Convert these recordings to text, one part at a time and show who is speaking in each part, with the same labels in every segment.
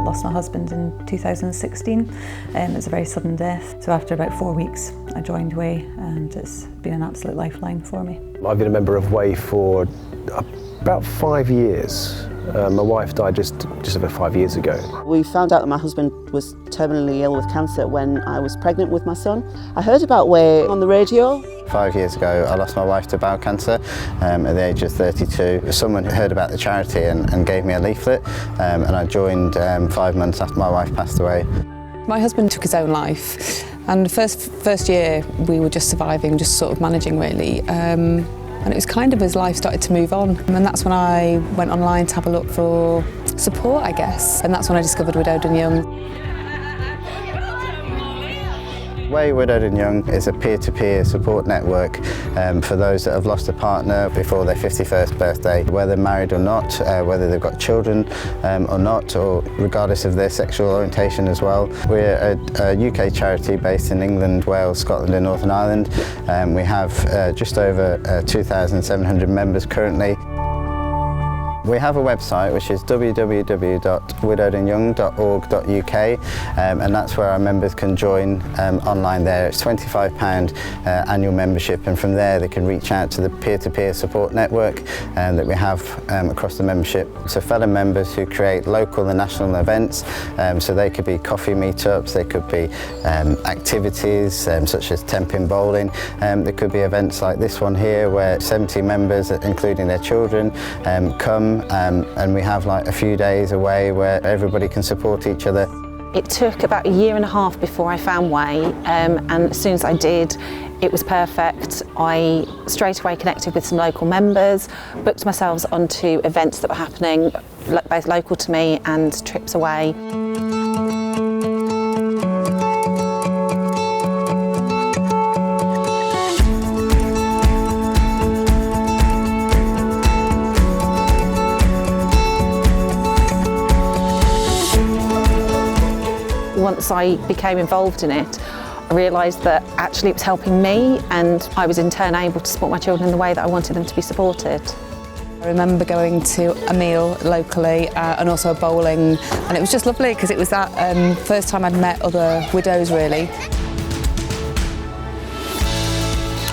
Speaker 1: lost my husband in 2016. It was a very sudden death. So after about 4 weeks, I joined Way, and it's been an absolute lifeline for me.
Speaker 2: I've been a member of Way for about 5 years. My wife died just over 5 years ago.
Speaker 3: We found out that my husband was terminally ill with cancer when I was pregnant with my son. I heard about Way on the radio.
Speaker 4: 5 years ago, I lost my wife to bowel cancer at the age of 32. Someone heard about the charity and gave me a leaflet, and I joined 5 months after my wife passed away.
Speaker 5: My husband took his own life, and the first year we were just surviving, just sort of managing really. And it was kind of as life started to move on. And that's when I went online to have a look for support, I guess. And that's when I discovered Widowed and Young.
Speaker 4: Way Widowed and Young is a peer-to-peer support network for those that have lost a partner before their 51st birthday, whether married or not, whether they've got children or not, or regardless of their sexual orientation as well. We're a UK charity based in England, Wales, Scotland and Northern Ireland. We have just over 2,700 members currently. We have a website which is www.widowedandyoung.org.uk, and that's where our members can join online there. It's £25 annual membership, and from there they can reach out to the peer-to-peer support network that we have across the membership. So fellow members who create local and national events, so they could be coffee meetups, they could be activities such as temping bowling, there could be events like this one here where 70 members, including their children, come. And we have like a few days away where everybody can support each other.
Speaker 6: It took about 1.5 years before I found Way, and as soon as I did, it was perfect. I straight away connected with some local members, booked myself onto events that were happening both local to me and trips away. Once I became involved in it, I realised that actually it was helping me, and I was in turn able to support my children in the way that I wanted them to be supported.
Speaker 5: I remember going to a meal locally and also a bowling, and it was just lovely because it was that first time I'd met other widows really.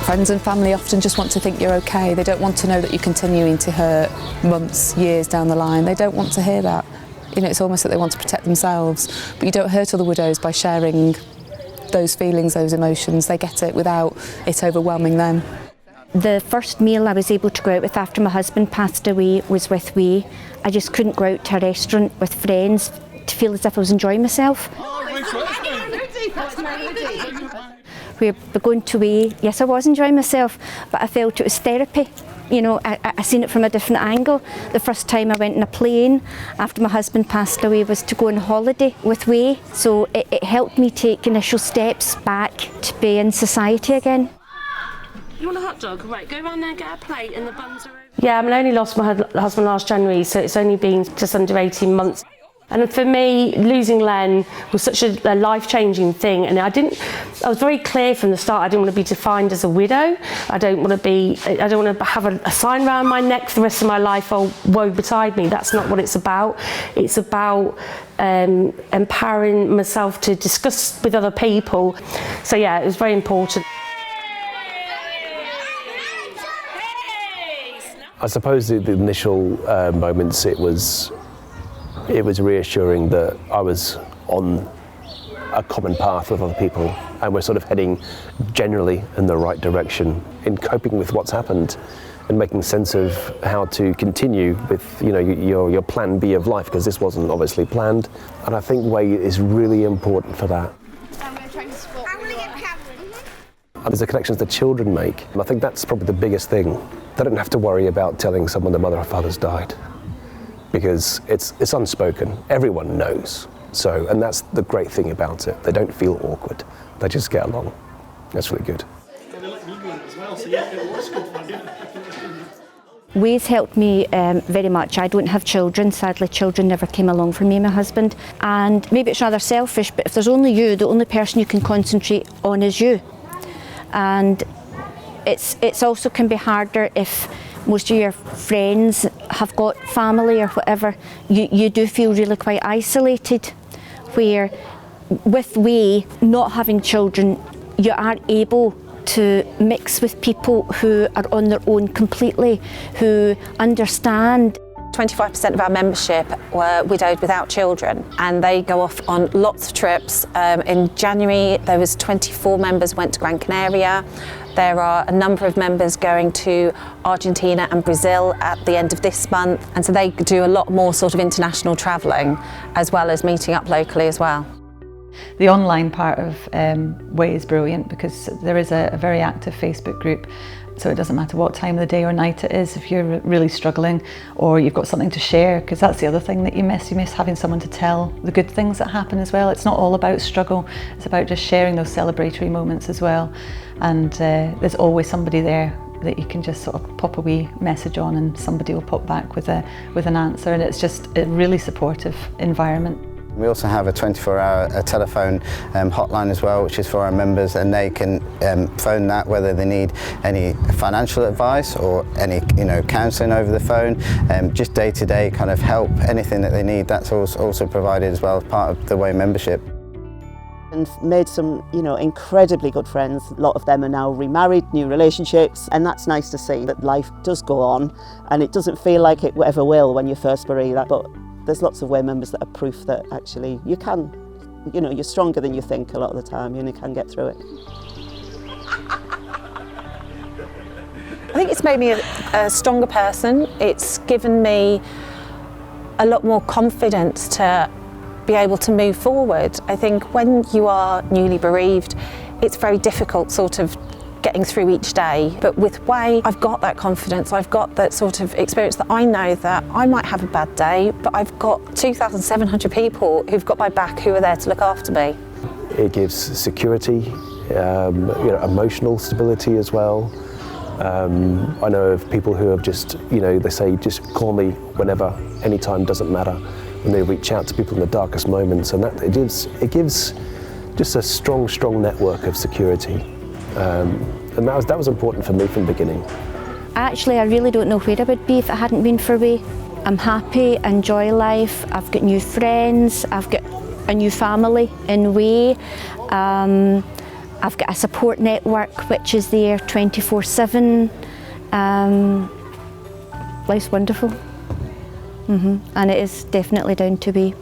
Speaker 5: Friends and family often just want to think you're okay. They don't want to know that you're continuing to hurt months, years down the line. They don't want to hear that. You know, it's almost that they want to protect themselves, but you don't hurt other widows by sharing those feelings, those emotions. They get it without it overwhelming them.
Speaker 7: The first meal I was able to go out with after my husband passed away was with Way. I just couldn't go out to a restaurant with friends to feel as if I was enjoying myself. We were going to Way. Yes, I was enjoying myself, but I felt it was therapy. You know, I seen it from a different angle. The first time I went in a plane after my husband passed away was to go on holiday with Way. So it helped me take initial steps back to be in society again.
Speaker 8: You want a hot dog? Right, go around there and get a plate and the buns are over.
Speaker 9: Yeah, I only lost my husband last January, so it's only been just under 18 months. And for me, losing Len was such a life-changing thing, and I was very clear from the start. I didn't want to be defined as a widow. I don't want to have a sign around my neck for the rest of my life, oh, woe betide me. That's not what it's about. It's about empowering myself to discuss with other people. So yeah, it was very important.
Speaker 2: I suppose the initial moments, it was reassuring that I was on a common path with other people, and we're sort of heading generally in the right direction in coping with what's happened and making sense of how to continue with, you know, your plan B of life, because this wasn't obviously planned. And I think Way is really important for that. And there's the connections the children make. And I think that's probably the biggest thing. They don't have to worry about telling someone their mother or father's died, because it's unspoken. Everyone knows. So, and that's the great thing about it. They don't feel awkward. They just get along. That's really good.
Speaker 7: Way's helped me very much. I don't have children. Sadly, children never came along for me and my husband. And maybe it's rather selfish, but if there's only you, the only person you can concentrate on is you. And it's also can be harder if most of your friends have got family or whatever, you do feel really quite isolated, where with we not having children, you are able to mix with people who are on their own completely, who understand.
Speaker 6: 25% of our membership were widowed without children, and they go off on lots of trips. In January there was 24 members went to Gran Canaria. There are a number of members going to Argentina and Brazil at the end of this month, and so they do a lot more sort of international travelling as well as meeting up locally as well.
Speaker 1: The online part of Way is brilliant because there is a very active Facebook group, so it doesn't matter what time of the day or night it is if you're really struggling or you've got something to share, because that's the other thing that you miss having someone to tell the good things that happen as well. It's not all about struggle, it's about just sharing those celebratory moments as well, and there's always somebody there that you can just sort of pop a wee message on and somebody will pop back with an answer, and it's just a really supportive environment.
Speaker 4: We also have a 24-hour telephone hotline as well, which is for our members, and they can phone that whether they need any financial advice or any counselling over the phone, just day-to-day kind of help, anything that they need. That's also provided as well as part of the Way membership.
Speaker 3: And made some, incredibly good friends. A lot of them are now remarried, new relationships, and that's nice to see that life does go on, and it doesn't feel like it ever will when you first bereave that. But there's lots of Way members that are proof that actually you can, you're stronger than you think a lot of the time, and you can get through it.
Speaker 6: I think it's made me a stronger person. It's given me a lot more confidence to be able to move forward. I think when you are newly bereaved, it's very difficult sort of getting through each day. But with Way, I've got that confidence, I've got that sort of experience that I know that I might have a bad day, but I've got 2,700 people who've got my back who are there to look after me.
Speaker 2: It gives security, emotional stability as well. I know of people who have just, they say, just call me whenever, anytime, doesn't matter, when they reach out to people in the darkest moments, and that it gives just a strong network of security. And that was important for me from the beginning.
Speaker 7: Actually, I really don't know where I would be if it hadn't been for Way. I'm happy, enjoy life, I've got new friends, I've got a new family in Way. I've got a support network which is there 24/7. Life's wonderful. And it is definitely down to Way.